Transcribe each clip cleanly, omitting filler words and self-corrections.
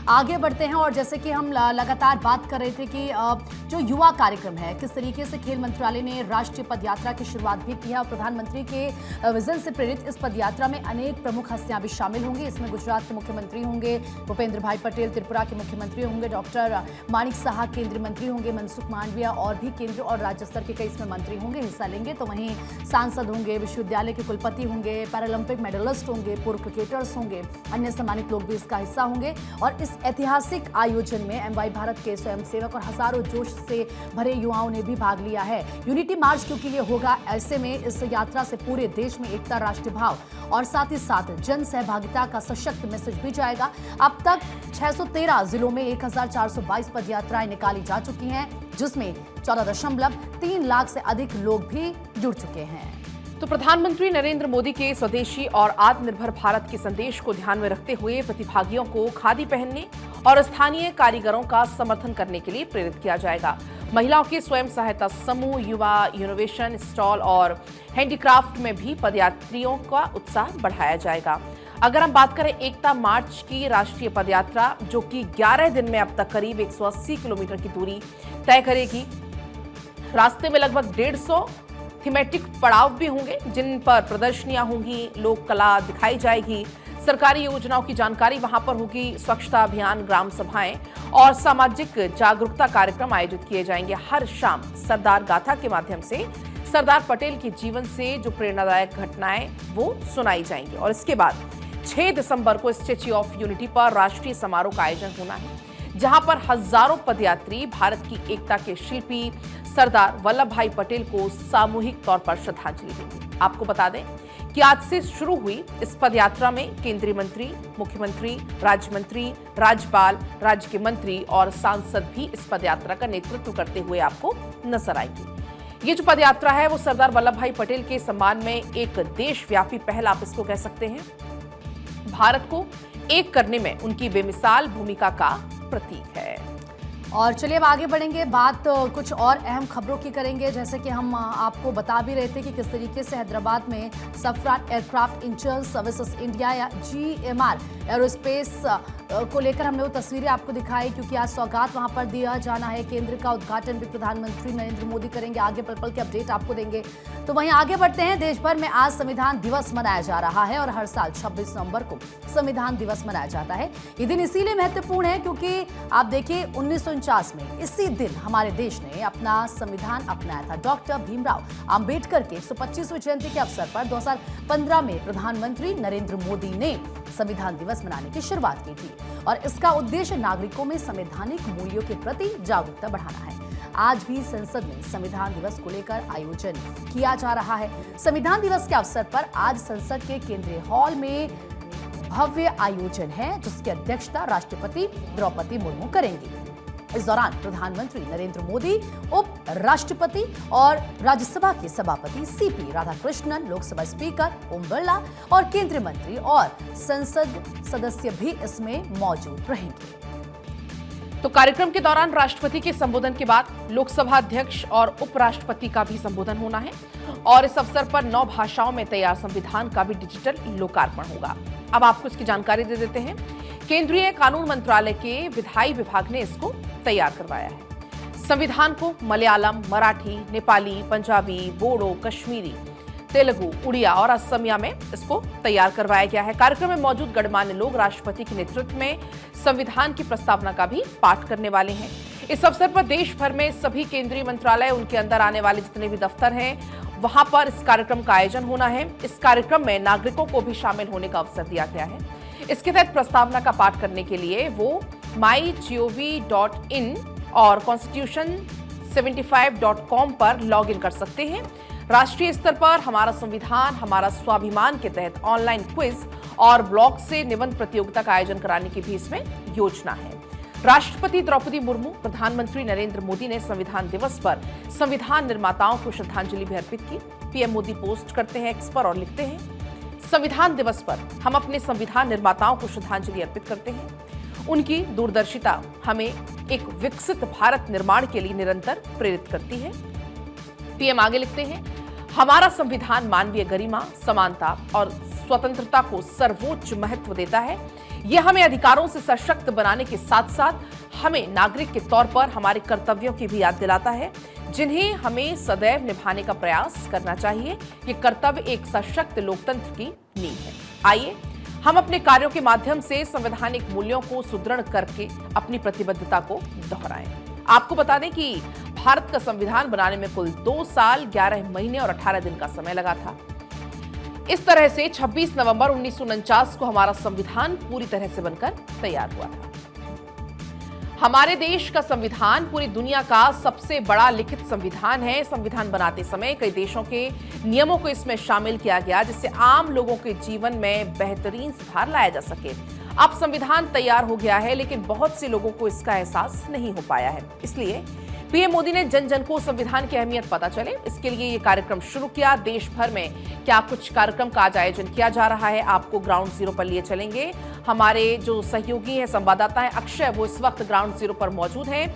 आगे बढ़ते हैं और जैसे कि हम लगातार बात कर रहे थे कि जो युवा कार्यक्रम है, किस तरीके से खेल मंत्रालय ने राष्ट्रीय पद यात्रा की शुरुआत भी की है और प्रधानमंत्री के विजन से प्रेरित इस पद यात्रा में अनेक प्रमुख हस्तियां भी शामिल होंगी। इसमें गुजरात के मुख्यमंत्री होंगे भूपेंद्र भाई पटेल, त्रिपुरा के मुख्यमंत्री होंगे डॉक्टर माणिक साहा, केंद्रीय मंत्री होंगे मनसुख मांडविया और भी केंद्र और राज्य स्तर के कई इसमें मंत्री होंगे, हिस्सा लेंगे। तो वहीं सांसद होंगे, विश्वविद्यालय के कुलपति होंगे, पैरालंपिक मेडलिस्ट होंगे, पूर्व क्रिकेटर्स होंगे, अन्य सम्मानित लोग भी इसका हिस्सा होंगे। और इस ऐतिहासिक आयोजन में एमवाई भारत के स्वयंसेवक और हजारों जोश से भरे युवाओं ने भी भाग लिया है। यूनिटी मार्च क्योंकि ये होगा, ऐसे में इस यात्रा से पूरे देश में एकता, राष्ट्रीय भाव और साथ ही साथ जन सहभागिता का सशक्त मैसेज भी जाएगा। अब तक 613 जिलों में 1422 पद यात्राएं निकाली जा चुकी हैं, जिसमें 14.3 लाख से अधिक लोग भी जुड़ चुके हैं। तो प्रधानमंत्री नरेंद्र मोदी के स्वदेशी और आत्मनिर्भर भारत के संदेश को ध्यान में रखते हुए प्रतिभागियों को खादी पहनने और स्थानीय कारीगरों का समर्थन करने के लिए प्रेरित किया जाएगा। महिलाओं के स्वयं सहायता समूह, युवा इनोवेशन स्टॉल और हैंडीक्राफ्ट में भी पदयात्रियों का उत्साह बढ़ाया जाएगा। अगर हम बात करें एकता मार्च की राष्ट्रीय पदयात्रा, जो कि 11 दिन में अब तक करीब 180 किलोमीटर की दूरी तय करेगी। रास्ते में लगभग 150 थीमेटिक पड़ाव भी होंगे, जिन पर प्रदर्शनियां होंगी, लोक कला दिखाई जाएगी, सरकारी योजनाओं की जानकारी वहां पर होगी, स्वच्छता अभियान, ग्राम सभाएं और सामाजिक जागरूकता कार्यक्रम आयोजित किए जाएंगे। हर शाम सरदार गाथा के माध्यम से सरदार पटेल के जीवन से जो प्रेरणादायक घटनाएं वो सुनाई जाएंगी। और इसके बाद 6 दिसंबर को स्टैच्यू ऑफ यूनिटी पर राष्ट्रीय समारोह का आयोजन होना है, जहां पर हजारों पदयात्री भारत की एकता के शिल्पी सरदार वल्लभ भाई पटेल को सामूहिक तौर पर श्रद्धांजलि देंगे। आपको बता दें कि आज से शुरू हुई इस पदयात्रा में केंद्रीय मंत्री, मुख्यमंत्री, राज्य मंत्री, राज्यपाल, राज्य के मंत्री और सांसद भी इस पदयात्रा का नेतृत्व करते हुए आपको नजर आएंगे। ये जो पदयात्रा है वो सरदार वल्लभ भाई पटेल के सम्मान में एक देशव्यापी पहल, आप इसको कह सकते हैं, भारत को एक करने में उनकी बेमिसाल भूमिका का प्रतीक है। और चलिए अब आगे बढ़ेंगे, बात कुछ और अहम खबरों की करेंगे। जैसे कि हम आपको बता भी रहे थे कि किस तरीके से हैदराबाद में सफरान एयरक्राफ्ट इंश्योरेंस सर्विसेज इंडिया या GMR एरोस्पेस को लेकर हमने वो तस्वीरें आपको दिखाई, क्योंकि आज सौगात वहां पर दिया जाना है। केंद्र का उद्घाटन भी प्रधानमंत्री नरेंद्र मोदी करेंगे। आगे पल पल के अपडेट आपको देंगे। तो वहीं आगे बढ़ते हैं, देश भर में आज संविधान दिवस मनाया जा रहा है और हर साल 26 नवंबर को संविधान दिवस मनाया जाता है। ये दिन इसीलिए महत्वपूर्ण है क्योंकि आप देखिए 1949 में इसी दिन हमारे देश ने अपना संविधान अपनाया था। डॉक्टर भीमराव अंबेडकर के 125वीं जयंती के अवसर पर 2015 में प्रधानमंत्री नरेंद्र मोदी ने संविधान दिवस मनाने की शुरुआत की थी और इसका उद्देश्य नागरिकों में संवैधानिक मूल्यों के प्रति जागरूकता बढ़ाना है। आज भी संसद में संविधान दिवस को लेकर आयोजन किया जा रहा है। संविधान दिवस के अवसर पर आज संसद के केंद्रीय हॉल में भव्य आयोजन है, जिसकी अध्यक्षता राष्ट्रपति द्रौपदी मुर्मू करेंगी। इस दौरान प्रधानमंत्री नरेंद्र मोदी, उप राष्ट्रपति और राज्यसभा के सभापति CP राधाकृष्णन, लोकसभा स्पीकर ओम बिरला और केंद्रीय मंत्री और संसद सदस्य भी इसमें मौजूद रहेंगे। तो कार्यक्रम के दौरान राष्ट्रपति के संबोधन के बाद लोकसभा अध्यक्ष और उपराष्ट्रपति का भी संबोधन होना है और इस अवसर पर 9 भाषाओं में तैयार संविधान का भी डिजिटल लोकार्पण होगा। अब आपको इसकी जानकारी दे देते हैं। केंद्रीय कानून मंत्रालय के विधायी विभाग ने इसको तैयार करवाया है। संविधान को मलयालम, मराठी, नेपाली, पंजाबी, बोडो, कश्मीरी, तेलुगु, उड़िया और असमिया में इसको तैयार करवाया गया है। कार्यक्रम में मौजूद गणमान्य लोग राष्ट्रपति के नेतृत्व में संविधान की प्रस्तावना का भी पाठ करने वाले हैं। इस अवसर पर देश भर में सभी केंद्रीय मंत्रालय, उनके अंदर आने वाले जितने भी दफ्तर हैं, वहां पर इस कार्यक्रम का आयोजन होना है। इस कार्यक्रम में नागरिकों को भी शामिल होने का अवसर दिया गया है। इसके तहत प्रस्तावना का पाठ करने के लिए वो mygov.in और constitution75.com पर लॉग इन कर सकते हैं। राष्ट्रीय स्तर पर हमारा संविधान हमारा स्वाभिमान के तहत ऑनलाइन क्विज और ब्लॉग से निबंध प्रतियोगिता का आयोजन कराने की भी इसमें योजना है। राष्ट्रपति द्रौपदी मुर्मू, प्रधानमंत्री नरेंद्र मोदी ने संविधान दिवस पर संविधान निर्माताओं को श्रद्धांजलि भी अर्पित की। पीएम मोदी पोस्ट करते हैं एक्स पर और लिखते हैं, संविधान दिवस पर हम अपने संविधान निर्माताओं को श्रद्धांजलि अर्पित करते हैं। उनकी दूरदर्शिता हमें एक विकसित भारत निर्माण के लिए निरंतर प्रेरित करती है। पीएम आगे लिखते हैं, हमारा संविधान मानवीय गरिमा, समानता और स्वतंत्रता को सर्वोच्च महत्व देता है। यह हमें अधिकारों से सशक्त बनाने के साथ साथ हमें नागरिक के तौर पर हमारे कर्तव्यों की भी याद दिलाता है, जिन्हें हमें सदैव निभाने का प्रयास करना चाहिए। ये कर्तव्य एक सशक्त लोकतंत्र की नींव है। आइए हम अपने कार्यों के माध्यम से संवैधानिक मूल्यों को सुदृढ़ करके अपनी प्रतिबद्धता को दोहराएं। आपको बता दें कि भारत का संविधान बनाने में कुल 2 साल 11 महीने और 18 दिन का समय लगा था। इस तरह से 26 नवंबर 1949 को हमारा संविधान पूरी तरह से बनकर तैयार हुआ था। हमारे देश का संविधान पूरी दुनिया का सबसे बड़ा लिखित संविधान है। संविधान बनाते समय कई देशों के नियमों को इसमें शामिल किया गया, जिससे आम लोगों के जीवन में बेहतरीन सुधार लाया जा सके। अब संविधान तैयार हो गया है, लेकिन बहुत से लोगों को इसका एहसास नहीं हो पाया है। इसलिए पीएम मोदी ने जन जन को संविधान की अहमियत पता चले, इसके लिए ये कार्यक्रम शुरू किया। देश भर में क्या कुछ कार्यक्रम का आज आयोजन किया जा रहा है, आपको ग्राउंड जीरो पर लिए चलेंगे। हमारे जो सहयोगी हैं, संवाददाता हैं अक्षय, वो इस वक्त ग्राउंड जीरो पर मौजूद हैं।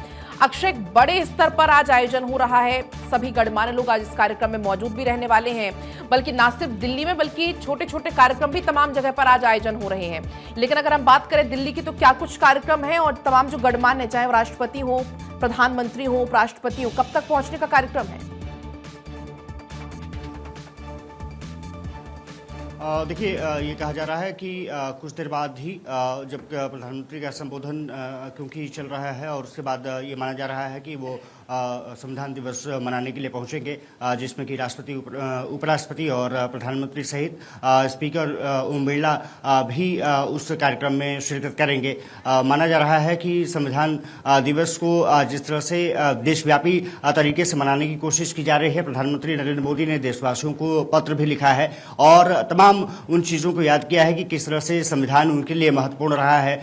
अक्षय, बड़े स्तर पर आज आयोजन हो रहा है, सभी गणमान्य लोग आज इस कार्यक्रम में मौजूद भी रहने वाले हैं। बल्कि ना सिर्फ दिल्ली में, बल्कि छोटे छोटे कार्यक्रम भी तमाम जगह पर आज आयोजन हो रहे हैं। लेकिन अगर हम बात करें दिल्ली की, तो क्या कुछ कार्यक्रम है और तमाम जो गणमान्य, चाहे वो राष्ट्रपति हो, प्रधानमंत्री हो, उपराष्ट्रपति हो, कब तक पहुंचने का कार्यक्रम है? देखिए, ये कहा जा रहा है कि कुछ देर बाद ही जब प्रधानमंत्री का संबोधन क्योंकि चल रहा है, और उसके बाद ये माना जा रहा है कि वो संविधान दिवस मनाने के लिए पहुंचेंगे, जिसमें कि राष्ट्रपति, उपराष्ट्रपति और प्रधानमंत्री सहित स्पीकर ओम बिरला भी उस कार्यक्रम में शिरकत करेंगे। माना जा रहा है कि संविधान दिवस को जिस तरह से देशव्यापी तरीके से मनाने की कोशिश की जा रही है, प्रधानमंत्री नरेंद्र मोदी ने देशवासियों को पत्र भी लिखा है और तमाम उन चीज़ों को याद किया है कि किस तरह से संविधान उनके लिए महत्वपूर्ण रहा है।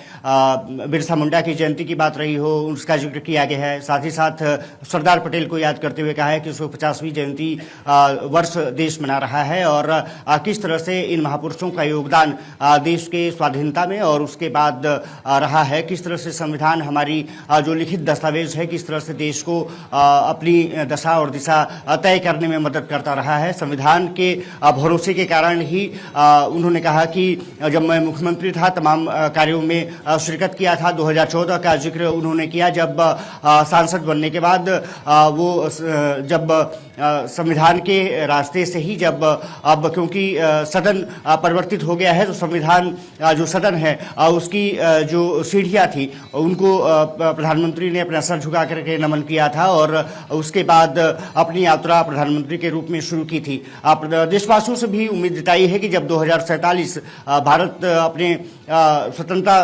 बिरसा मुंडा की जयंती की बात रही हो, उसका जिक्र किया गया है। साथ ही साथ सरदार पटेल को याद करते हुए कहा है कि 150वीं जयंती वर्ष देश मना रहा है, और किस तरह से इन महापुरुषों का योगदान देश के स्वाधीनता में और उसके बाद रहा है। किस तरह से संविधान हमारी जो लिखित दस्तावेज है, किस तरह से देश को अपनी दशा और दिशा तय करने में मदद करता रहा है। संविधान के भरोसे के कारण ही उन्होंने कहा कि जब मैं मुख्यमंत्री था तमाम कार्यों में शिरकत किया था। 2014 का जिक्र उन्होंने किया, जब सांसद बनने के बाद वो जब संविधान के रास्ते से ही, जब अब क्योंकि सदन परिवर्तित हो गया है, तो संविधान जो सदन है उसकी जो सीढ़ियाँ थी उनको प्रधानमंत्री ने अपना सर झुका करके नमन किया था, और उसके बाद अपनी यात्रा प्रधानमंत्री के रूप में शुरू की थी। देशवासियों से भी उम्मीद जताई है कि जब 2047 भारत अपने स्वतंत्रता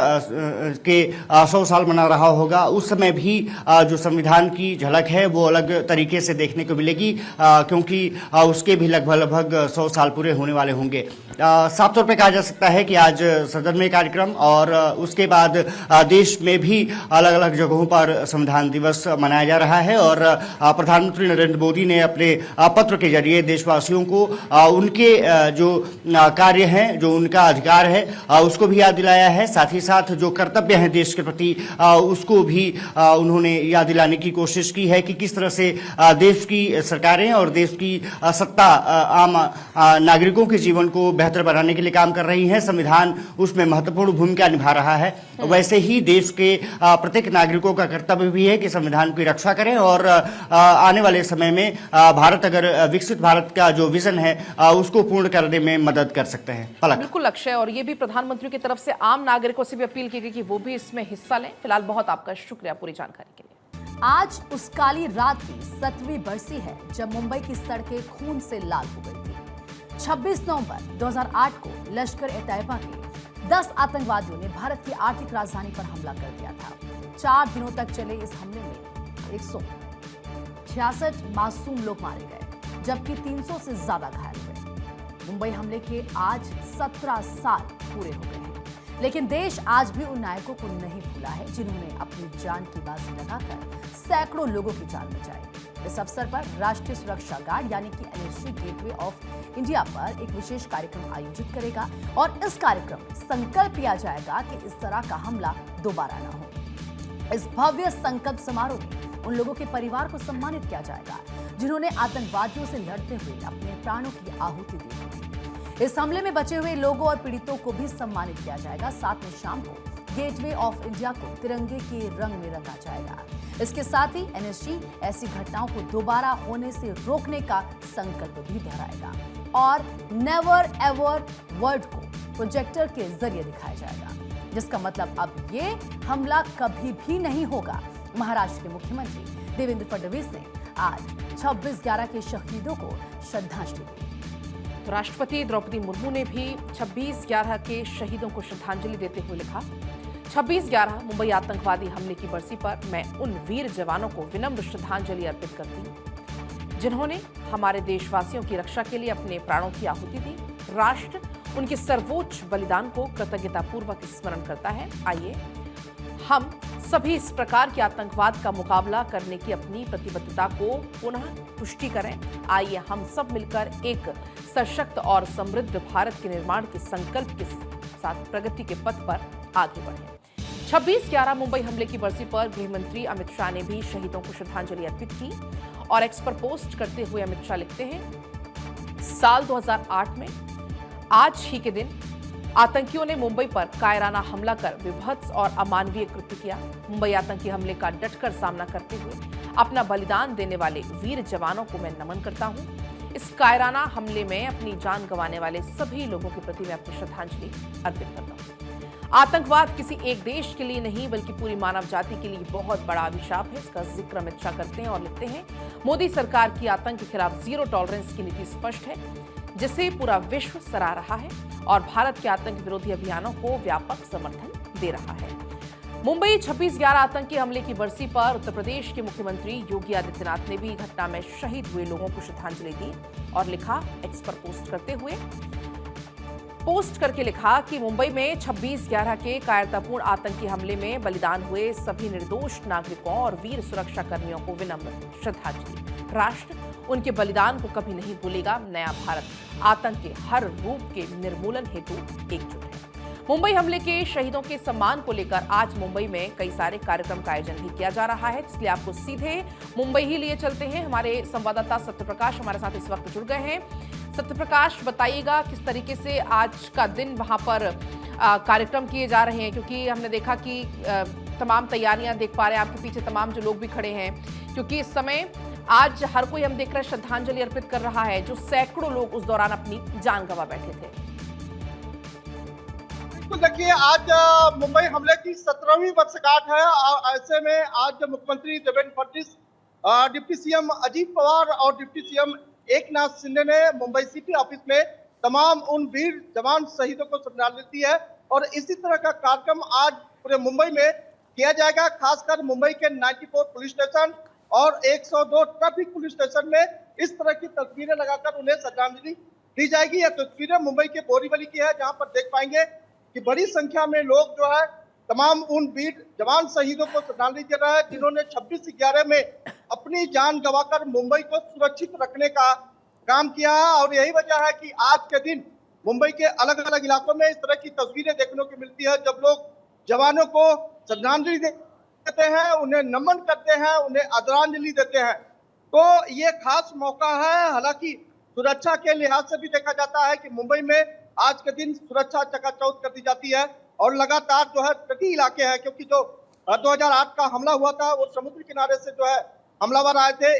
के 100 साल मना रहा होगा, उस समय भी जो संविधान की झलक है वो अलग तरीके से देखने को मिलेगी, क्योंकि उसके भी लगभग 100 साल पूरे होने वाले होंगे। साफ तौर पे कहा जा सकता है कि आज सदन में कार्यक्रम और उसके बाद देश में भी अलग अलग जगहों पर संविधान दिवस मनाया जा रहा है, और प्रधानमंत्री नरेंद्र मोदी ने अपने पत्र के जरिए देशवासियों को उनके जो कार्य हैं, जो उनका अधिकार है, उसको भी याद दिलाया है। साथ ही साथ जो कर्तव्य हैं देश के प्रति, उसको भी उन्होंने याद दिलाने की कोशिश की है कि किस तरह से देश की सरकारें और देश की सत्ता आम नागरिकों के जीवन को बेहतर बनाने के लिए काम कर रही है। संविधान उसमें महत्वपूर्ण भूमिका निभा रहा है। वैसे ही देश के प्रत्येक नागरिकों का कर्तव्य भी है कि संविधान की रक्षा करें, और आने वाले समय में भारत अगर विकसित भारत का जो विजन है उसको पूर्ण करने में मदद कर सकते हैं। पलक। बिल्कुल अक्षय, और ये भी प्रधानमंत्री की तरफ से आम नागरिकों से भी अपील की गई कि वो भी इसमें हिस्सा लें। फिलहाल बहुत आपका शुक्रिया पूरी जानकारी के लिए। आज उस काली रात की 7वीं बरसी है जब मुंबई की सड़कें खून से लाल हो गई थी। 26 नवंबर 2008 को लश्कर-ए-तैयबा के 10 आतंकवादियों ने भारत की आर्थिक राजधानी पर हमला कर दिया था। 4 दिनों तक चले इस हमले में 166 मासूम लोग मारे गए, जबकि 300 से ज्यादा घायल हुए। मुंबई हमले के आज 17 साल पूरे हो गए हैं, लेकिन देश आज भी उन नायकों को नहीं भूला है जिन्होंने अपनी जान की बाजी लगाकर सैकड़ों लोगों की जान बचाई। इस अवसर पर राष्ट्रीय सुरक्षा गार्ड यानी कि एनएसजी गेटवे ऑफ इंडिया पर एक विशेष कार्यक्रम आयोजित करेगा, और इस कार्यक्रम में संकल्प लिया जाएगा कि इस तरह का हमला दोबारा न हो। इस भव्य संकल्प समारोह में उन लोगों के परिवार को सम्मानित किया जाएगा जिन्होंने आतंकवादियों से लड़ते हुए अपने प्राणों की आहुति दी थी। इस हमले में बचे हुए लोगों और पीड़ितों को भी सम्मानित किया जाएगा। साथ में शाम को गेटवे ऑफ इंडिया को तिरंगे के रंग में रंगा जाएगा। इसके साथ ही एनएसजी ऐसी घटनाओं को दोबारा होने से रोकने का संकल्प भी दोहराएगा और नेवर एवर वर्ड को प्रोजेक्टर के जरिए दिखाया जाएगा, जिसका मतलब अब ये हमला कभी भी नहीं होगा। महाराष्ट्र के मुख्यमंत्री देवेंद्र फडणवीस ने आज 26/11 के शहीदों को श्रद्धांजलि दी। तो राष्ट्रपति द्रौपदी मुर्मू ने भी 26/11 के शहीदों को श्रद्धांजलि देते हुए लिखा, 26/11 मुंबई आतंकवादी हमले की बरसी पर मैं उन वीर जवानों को विनम्र श्रद्धांजलि अर्पित करती हूँ जिन्होंने हमारे देशवासियों की रक्षा के लिए अपने प्राणों की आहुति दी। राष्ट्र उनके सर्वोच्च बलिदान को कृतज्ञतापूर्वक स्मरण करता है। आइए हम सभी इस प्रकार के आतंकवाद का मुकाबला करने की अपनी प्रतिबद्धता को पुनः पुष्टि करें। आइए हम सब मिलकर एक सशक्त और समृद्ध भारत के निर्माण के संकल्प के साथ प्रगति के पथ पर आगे बढ़ें। 26/11 मुंबई हमले की बरसी पर गृह मंत्री अमित शाह ने भी शहीदों को श्रद्धांजलि अर्पित की और एक्स पर पोस्ट करते हुए अमित शाह लिखते हैं, साल 2008 में आज ही के दिन आतंकियों ने मुंबई पर कायराना हमला कर विभत्स और अमानवीय कृत्य किया। मुंबई आतंकी हमले का डटकर सामना करते हुए अपना बलिदान देने वाले वीर जवानों को मैं नमन करता हूं। इस कायराना हमले में अपनी जान गंवाने वाले सभी लोगों के प्रति मैं अपनी श्रद्धांजलि अर्पित करता हूं। आतंकवाद किसी एक देश के लिए नहीं बल्कि पूरी मानव जाति के लिए बहुत बड़ा अभिशाप है। इसका जिक्र अमित शाह करते हैं और लिखते हैं, मोदी सरकार की आतंक के खिलाफ जीरो टॉलरेंस की नीति स्पष्ट है जिसे पूरा विश्व सराह रहा है और भारत के आतंक विरोधी अभियानों को व्यापक समर्थन दे रहा है। मुंबई 26/11 आतंकी हमले की बरसी पर उत्तर प्रदेश के मुख्यमंत्री योगी आदित्यनाथ ने भी घटना में शहीद हुए लोगों को श्रद्धांजलि दी और लिखा, एक्स पर पोस्ट करके लिखा कि मुंबई में 26/11 के कायरतापूर्ण आतंकी हमले में बलिदान हुए सभी निर्दोष नागरिकों और वीर सुरक्षा कर्मियों को विनम्र श्रद्धांजलि। राष्ट्र उनके बलिदान को कभी नहीं भूलेगा। नया भारत आतंक के हर रूप के निर्मूलन हेतु एकजुट है। मुंबई हमले के शहीदों के सम्मान को लेकर आज मुंबई में कई सारे कार्यक्रम का आयोजन भी किया जा रहा है, इसलिए आपको सीधे मुंबई ही लिए चलते हैं। हमारे संवाददाता सत्यप्रकाश हमारे साथ इस वक्त जुड़ गए हैं। सत्यप्रकाश, बताइएगा किस तरीके से आज का दिन वहां पर कार्यक्रम किए जा रहे हैं, क्योंकि हमने देखा कि तमाम तैयारियां देख पा रहे हैं, आपके पीछे तमाम जो लोग भी खड़े हैं, क्योंकि इस समय आज हर कोई हम देख रहे हैं श्रद्धांजलि अर्पित कर रहा है, जो सैकड़ों लोग उस दौरान अपनी जान गंवा बैठे थे। बिल्कुल, देखिए आज मुंबई हमले की 17वीं वर्षगांठ है और ऐसे में आज मुख्यमंत्री देवेंद्र फडणवीस, डिप्टी सीएम अजीत पवार और डिप्टी सीएम एकनाथ शिंदे ने मुंबई सिटी ऑफिस में तमाम उन वीर जवान शहीदों को श्रद्धांजलि दी है और इसी तरह का कार्यक्रम आज पूरे मुंबई में किया जाएगा। खासकर मुंबई के 94 पुलिस स्टेशन और 102 ट्रैफिक पुलिस स्टेशन में इस तरह की तस्वीरें लगाकर उन्हें श्रद्धांजलि दी जाएगी। यह तस्वीरें मुंबई के बोरीवली की है, जहां पर देख पाएंगे कि बड़ी संख्या में लोग जो है तमाम उन वीर जवान शहीदों को श्रद्धांजलि दे रहे हैं जिन्होंने 26/11 में अपनी जान गंवाकर मुंबई को सुरक्षित रखने का काम किया है। और यही वजह है कि आज के दिन मुंबई के अलग अलग इलाकों में इस तरह की तस्वीरें देखने को मिलती है, जब लोग जवानों को श्रद्धांजलि देते हैं, उन्हें नमन करते हैं, उन्हें आदरांजलि देते हैं। तो ये खास मौका है। हालांकि सुरक्षा के लिहाज से भी देखा जाता है कि मुंबई में आज के दिन सुरक्षा चकाचौंध कर दी जाती है और लगातार जो है प्रति इलाके है, क्योंकि जो 2008 का हमला हुआ था वो समुद्र किनारे से जो है हमलावर आए थे,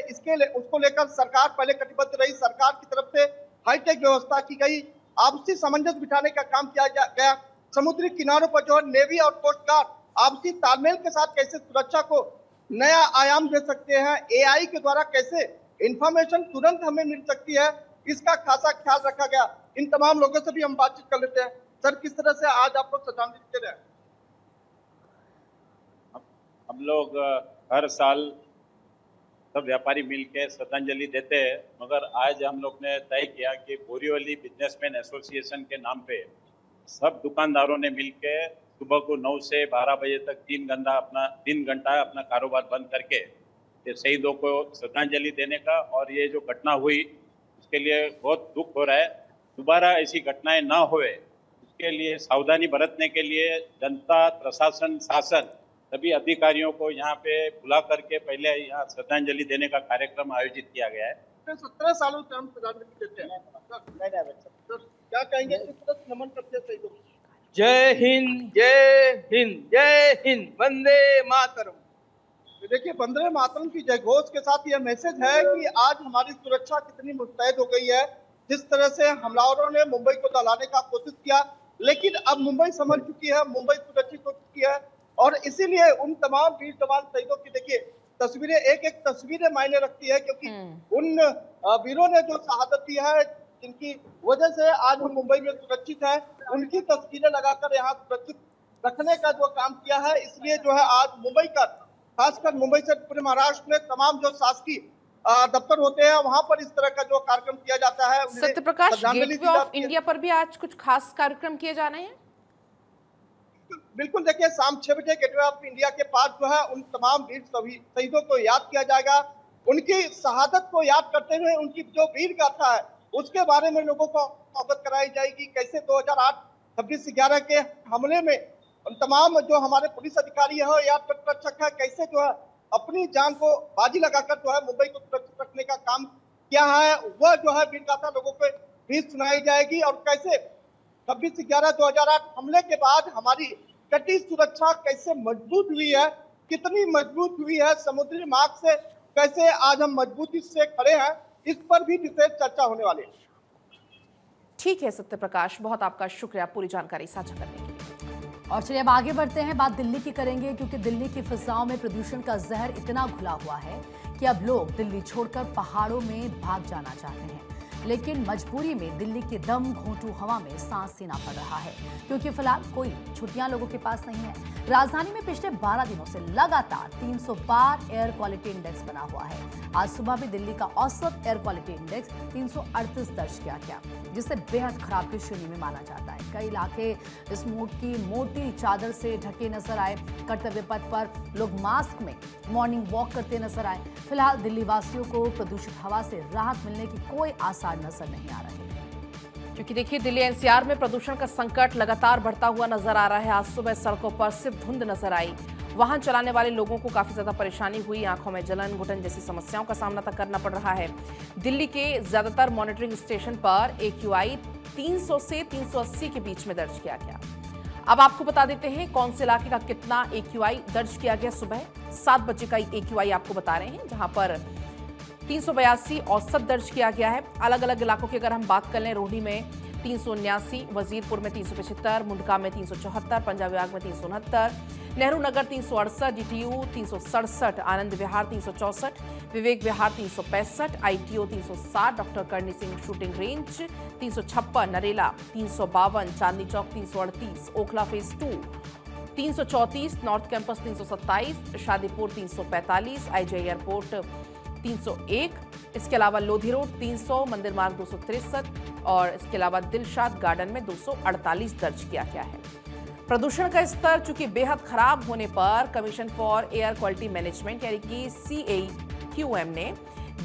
उसको लेकर सरकार पहले कटिबद्ध रही। सरकार की तरफ से हाईटेक व्यवस्था की गई, आपसी सामंजस्य बिठाने का काम किया गया। समुद्री किनारों पर जो है नेवी और कोस्ट गार्ड आपसी तालमेल के साथ कैसे सुरक्षा को नया आयाम दे सकते हैं, एआई के द्वारा कैसे इंफॉर्मेशन तुरंत हमें मिल सकती है, इसका खासा ख्याल रखा गया। इन तमाम लोगों से भी हम बातचीत कर लेते हैं। सर, किस तरह से आज आप लोग श्रद्धांजलि दे रहे हैं? हम लोग हर साल सब व्यापारी मिलकर श्रद्धांजलि देते हैं, मगर आज हम लोग ने तय किया कि बोरीवली बिजनेसमैन एसोसिएशन के नाम पे सब दुकानदारों ने मिलकर सुबह को 9 से 12 बजे तक 3 घंटा अपना कारोबार बंद करके ये शहीदों को श्रद्धांजलि देने का, और ये जो घटना हुई उसके लिए बहुत दुख हो रहा है। दोबारा ऐसी घटनाएं ना होए उसके लिए सावधानी बरतने के लिए जनता, प्रशासन, शासन सभी अधिकारियों को यहाँ पे बुला करके पहले यहाँ श्रद्धांजलि देने का कार्यक्रम आयोजित किया गया है। 17 सालों से हम श्रद्धांजलि देते हैं। क्या कहेंगे, किस तरह से नमन करते हैं शहीदों को? जय हिंद जय हिंद जय हिंद, वंदे मातरम। तो देखिए, वंदे मातरम की जयघोष के साथ यह मैसेज है कि आज हमारी सुरक्षा कितनी मुस्तैद हो गई है। जिस तरह से हमलावरों ने मुंबई को दहलाने का कोशिश किया, लेकिन अब मुंबई संभल चुकी है, मुंबई सुरक्षित हो चुकी है। और इसीलिए उन तमाम वीर जवान शहीदों की देखिए तस्वीरें, एक एक तस्वीरें मायने रखती है, क्योंकि उन वीरों ने जो शहादत दी है, जिनकी वजह से आज हम मुंबई में सुरक्षित है, उनकी तस्वीरें लगाकर यहाँ सुरक्षित रखने का जो काम किया है। इसलिए जो है आज मुंबई का, खासकर मुंबई से पूरे महाराष्ट्र में तमाम जो शासकीय दफ्तर होते हैं, वहां पर इस तरह का जो कार्यक्रम किया जाता है। Satya Prakash, gateway of India पर भी आज कुछ खास कार्यक्रम किए जाने हैं। बिल्कुल, देखिए शाम 6 बजे गेटवे ऑफ इंडिया के पास जो है उन तमाम वीर शहीदों को याद किया जाएगा। उनकी शहादत को याद करते हुए उनकी जो वीर गाथा है उसके बारे में लोगों को अवगत कराई जाएगी। कैसे 2008 26/11 के हमले में उन तमाम जो हमारे पुलिस अधिकारी है या तटरक्षक है, कैसे जो है अपनी जान को बाजी लगाकर जो है मुंबई को सुरक्षित रखने का काम किया है, वह जो है वीर गाथा लोगों को भी सुनाई जाएगी। और कैसे 26/11/2008 हमले के बाद हमारी तटीय सुरक्षा कैसे मजबूत हुई है, कितनी मजबूत हुई है, समुद्री मार्ग से कैसे आज हम मजबूती से खड़े हैं, इस पर भी विशेष चर्चा होने वाली है। ठीक है सत्य प्रकाश, बहुत आपका शुक्रिया पूरी जानकारी साझा करने के लिए। और चलिए अब आगे बढ़ते हैं, बात दिल्ली की करेंगे, क्योंकि दिल्ली की फिजाओं में प्रदूषण का जहर इतना घुला हुआ है कि अब लोग दिल्ली छोड़कर पहाड़ों में भाग जाना चाहते हैं। लेकिन मजबूरी में दिल्ली के दम घोंटू हवा में सांस लेना पड़ रहा है, क्योंकि फिलहाल कोई छुट्टियां लोगों के पास नहीं है। राजधानी में पिछले 12 दिनों से लगातार 300 बार एयर क्वालिटी इंडेक्स बना हुआ है। आज सुबह भी दिल्ली का औसत एयर क्वालिटी इंडेक्स 338 दर्ज किया गया, जिसे बेहद खराब की श्रेणी में माना जाता है। कई इलाके स्मोक की मोटी चादर से ढके नजर आए। कर्तव्य पथ पर लोग मास्क में मॉर्निंग वॉक करते नजर आए। फिलहाल दिल्ली वासियों को प्रदूषित हवा से राहत मिलने की कोई आसार नजर नहीं आ रहे। क्योंकि देखिए दिल्ली एनसीआर में प्रदूषण का संकट लगातार बढ़ता हुआ नजर आ रहा है। आज सुबह सड़कों पर सिर्फ धुंध नजर आई। वाहन चलाने वाले लोगों को काफी ज्यादा परेशानी हुई। आंखों में जलन, घुटन जैसी समस्याओं का सामना तक करना पड़ रहा है। दिल्ली के ज्यादातर मॉनिटरिंग स्टेशन पर AQI 300 से 380 के बीच में दर्ज किया गया। अब आपको बता देते हैं कौन से इलाके का कितना AQI दर्ज किया गया। सुबह 7 बजे का AQI आपको बता रहे हैं, जहां पर 382 औसत दर्ज किया गया है। अलग अलग इलाकों की अगर हम बात कर लें, रोहिणी में 379, वजीरपुर में 375, मुंडका में 374, पंजाब विभाग में 369, Nehru Nagar 368, DTU 367, Anand Vihar 364, Vivek Vihar 365, ITO 360, doctor Karni Singh shooting range 356, Narela 352, Chandni Chowk 338, Okhla phase 2 334, north campus 327, Shadipur 345, IJ airport 301, इसके अलावा लोधी रोड 300, मंदिर मार्ग 263 और इसके अलावा दिलशाद गार्डन में 248 दर्ज किया गया है। प्रदूषण का स्तर चूंकि बेहद खराब होने पर commission for air quality management यानी कि CAQM ने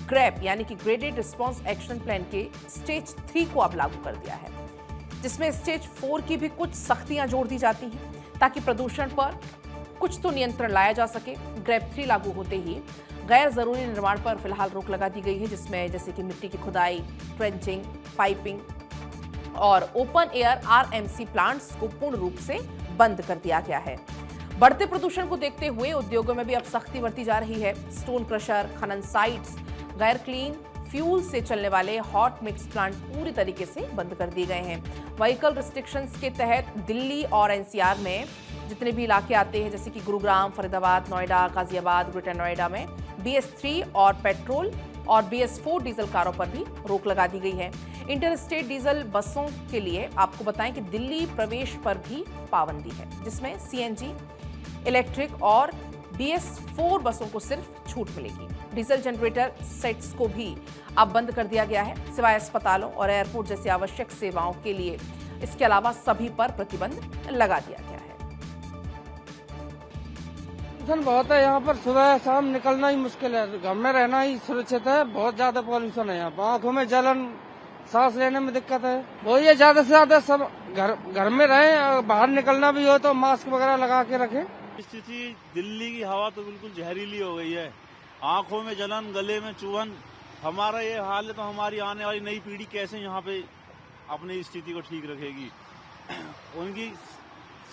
ग्रेप यानी कि ग्रेडेड रिस्पांस एक्शन प्लान के स्टेज 3 को अब लागू कर दिया है, जिसमें स्टेज 4 की भी कुछ सख्तियां जोड़ दी जाती हैं ताकि प्रदूषण पर कुछ तो नियंत्रण लाया जा सके। ग्रेप 3 लागू होते ही गैर जरूरी निर्माण पर फिलहाल रोक लगा दी गई है, जिसमें जैसे कि मिट्टी की खुदाई, ट्रेंचिंग, पाइपिंग और ओपन एयर RMC प्लांट्स को पूर्ण रूप से बंद कर दिया गया है। बढ़ते प्रदूषण को देखते हुए उद्योगों में भी अब सख्ती बरती जा रही है। स्टोन क्रशर, खनन साइट्स, गैर क्लीन फ्यूल से चलने वाले हॉट मिक्स प्लांट पूरी तरीके से बंद कर दिए गए हैं। व्हीकल रिस्ट्रिक्शंस के तहत दिल्ली और NCR में जितने भी इलाके आते हैं, जैसे कि गुरुग्राम, फरीदाबाद, नोएडा, गाजियाबाद, ग्रेटर नोएडा में BS3 और पेट्रोल और BS4 डीजल कारों पर भी रोक लगा दी गई है। इंटर स्टेट डीजल बसों के लिए आपको बताएं कि दिल्ली प्रवेश पर भी पाबंदी है, जिसमें CNG, इलेक्ट्रिक और BS4 बसों को सिर्फ छूट मिलेगी। डीजल जनरेटर सेट्स को भी अब बंद कर दिया गया है, सिवाय अस्पतालों और एयरपोर्ट जैसी आवश्यक सेवाओं के लिए। इसके अलावा सभी पर प्रतिबंध लगा दिया गया है। पॉल्यूशन बहुत है यहाँ पर, सुबह शाम निकलना ही मुश्किल है, घर में रहना ही सुरक्षित है। बहुत ज्यादा पॉल्यूशन है यहाँ पर, आंखों में जलन, सांस लेने में दिक्कत है। वही है, ज्यादा से ज्यादा सब घर में रहें, बाहर निकलना भी हो तो मास्क वगैरह लगा के रखें। स्थिति दिल्ली की हवा तो बिल्कुल जहरीली हो गई है, आंखों में जलन, गले में चुभन। हमारा ये हाल है तो हमारी आने वाली नई पीढ़ी कैसे यहाँ पे अपनी स्थिति को ठीक रखेगी। उनकी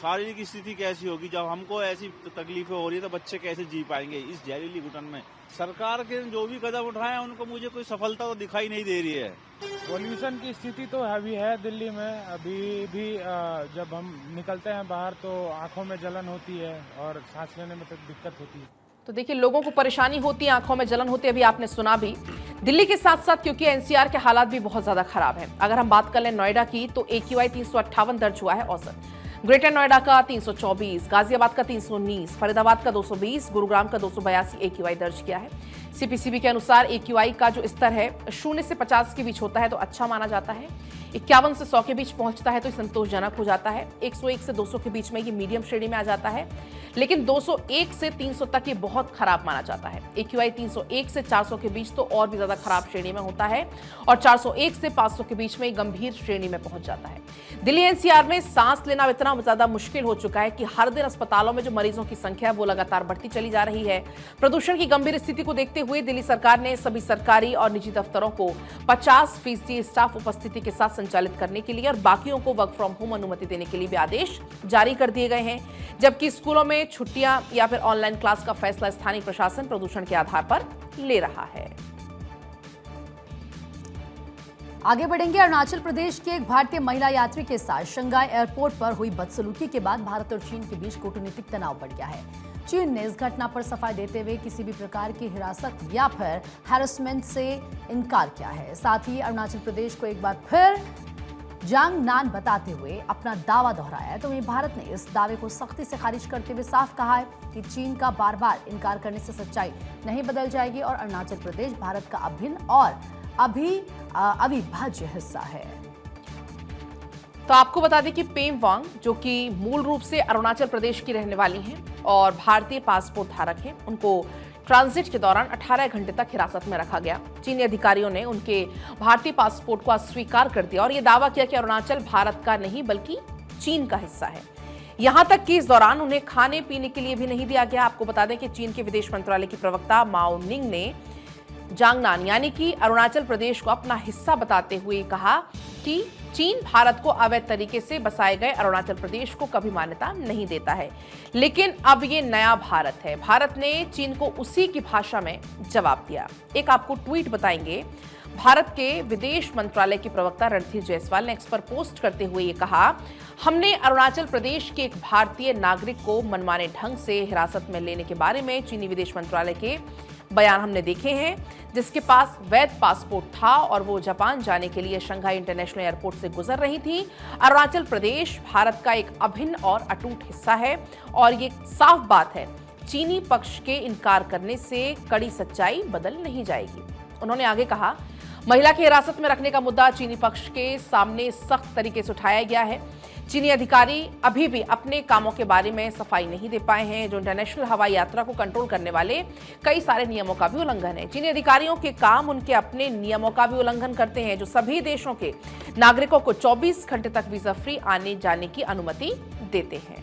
शारीरिक स्थिति कैसी होगी? जब हमको ऐसी तकलीफें हो रही है तो बच्चे कैसे जी पाएंगे इस जहरीली घुटन में? सरकार के जो भी कदम उठाए हैं उनको मुझे कोई सफलता तो दिखाई नहीं दे रही है। पॉल्यूशन की स्थिति तो हैवी है दिल्ली में। अभी भी जब हम निकलते हैं बाहर तो आंखों में जलन होती है और सांस लेने में तो दिक्कत होती है। तो देखिए, लोगों को परेशानी होती है, आंखों में जलन होती है, अभी आपने सुना भी। दिल्ली के साथ साथ क्योंकि एनसीआर के हालात भी बहुत ज्यादा खराब हैं। अगर हम बात कर लें नोएडा की तो AQI 358 दर्ज हुआ है औसत। ग्रेटर नोएडा का 324, गाजियाबाद का 319, फरीदाबाद का 220, गुरुग्राम का 282 AQI दर्ज किया है। CPCB के अनुसार AQI का जो स्तर है 0 से 50 के बीच होता है तो अच्छा माना जाता है। 51 से 100 के बीच पहुंचता है तो संतोषजनक हो जाता है। 101 से 200 के बीच में ये मीडियम श्रेणी में आ जाता है, लेकिन 201 से 300 तक ये बहुत खराब माना जाता है। AQI 301 से 400 के बीच तो और भी ज्यादा खराब श्रेणी में होता है और 401 से 500 के बीच में गंभीर श्रेणी में पहुंच जाता है। दिल्ली NCR में सांस लेना इतना ज्यादा मुश्किल हो चुका है कि हर दिन अस्पतालों में जो मरीजों की संख्या है वो लगातार बढ़ती चली जा रही है। प्रदूषण की गंभीर स्थिति को देखते हुए दिल्ली सरकार ने सभी सरकारी और निजी दफ्तरों को 50% स्टाफ उपस्थिति के साथ संचालित करने के लिए और बाकियों को वर्क फ्रॉम होम अनुमति देने के लिए भी आदेश जारी कर दिए गए हैं, जबकि स्कूलों में छुट्टियां या फिर ऑनलाइन क्लास का फैसला स्थानीय प्रशासन प्रदूषण के आधार पर ले रहा है। आगे बढ़ेंगे। अरुणाचल प्रदेश के एक भारतीय महिला यात्री के साथ शंघाई एयरपोर्ट पर हुई बदसलूकी के बाद भारत और चीन के बीच कूटनीतिक तनाव बढ़ गया है। चीन ने इस घटना पर सफाई देते हुए किसी भी प्रकार की हिरासत या फिर हैरेसमेंट से इनकार किया है। साथ ही अरुणाचल प्रदेश को एक बार फिर जांगनान बताते हुए अपना दावा दोहराया है। तो वहीं भारत ने इस दावे को सख्ती से खारिज करते हुए साफ कहा है कि चीन का बार बार इनकार करने से सच्चाई नहीं बदल जाएगी और अरुणाचल प्रदेश भारत का अभिन्न और अविभाज्य हिस्सा है। तो आपको बता दें कि पेम वांग, जो कि मूल रूप से अरुणाचल प्रदेश की रहने वाली हैं और भारतीय पासपोर्ट धारक हैं, उनको ट्रांजिट के दौरान 18 घंटे तक हिरासत में रखा गया। चीनी अधिकारियों ने उनके भारतीय पासपोर्ट को अस्वीकार कर दिया और यह दावा किया कि अरुणाचल भारत का नहीं बल्कि चीन का हिस्सा है। यहां तक कि इस दौरान उन्हें खाने पीने के लिए भी नहीं दिया गया। आपको बता दें कि चीन के विदेश मंत्रालय की प्रवक्ता माओ निंग ने जांगनान यानी कि अरुणाचल प्रदेश को अपना हिस्सा बताते हुए कहा कि चीन भारत को अवैध तरीके से बसाए गए अरुणाचल प्रदेश को कभी मान्यता नहीं देता है, लेकिन अब ये नया भारत है। भारत ने चीन को उसी की भाषा में जवाब दिया। एक आपको ट्वीट बताएंगे। भारत के विदेश मंत्रालय के प्रवक्ता रणधीर जायसवाल ने एक्स पर पोस्ट करते हुए ये कहा, हमने अरुणाचल प्रदेश के एक भारतीय नागरिक को मनमाने ढंग से हिरासत में लेने के बारे में चीनी विदेश मंत्रालय के बयान हमने देखे हैं, जिसके पास वैध पासपोर्ट था और वो जापान जाने के लिए शंघाई इंटरनेशनल एयरपोर्ट से गुजर रही थी। अरुणाचल प्रदेश भारत का एक अभिन्न और अटूट हिस्सा है और ये साफ बात है, चीनी पक्ष के इनकार करने से कड़ी सच्चाई बदल नहीं जाएगी। उन्होंने आगे कहा, महिला की हिरासत में रखने का मुद्दा चीनी पक्ष के सामने सख्त तरीके से उठाया गया है। चीनी अधिकारी अभी भी अपने कामों के बारे में सफाई नहीं दे पाए हैं, जो इंटरनेशनल हवाई यात्रा को कंट्रोल करने वाले कई सारे नियमों का भी उल्लंघन है। चीनी अधिकारियों के काम उनके अपने नियमों का भी उल्लंघन करते हैं, जो सभी देशों के नागरिकों को 24 घंटे तक वीजा फ्री आने जाने की अनुमति देते हैं।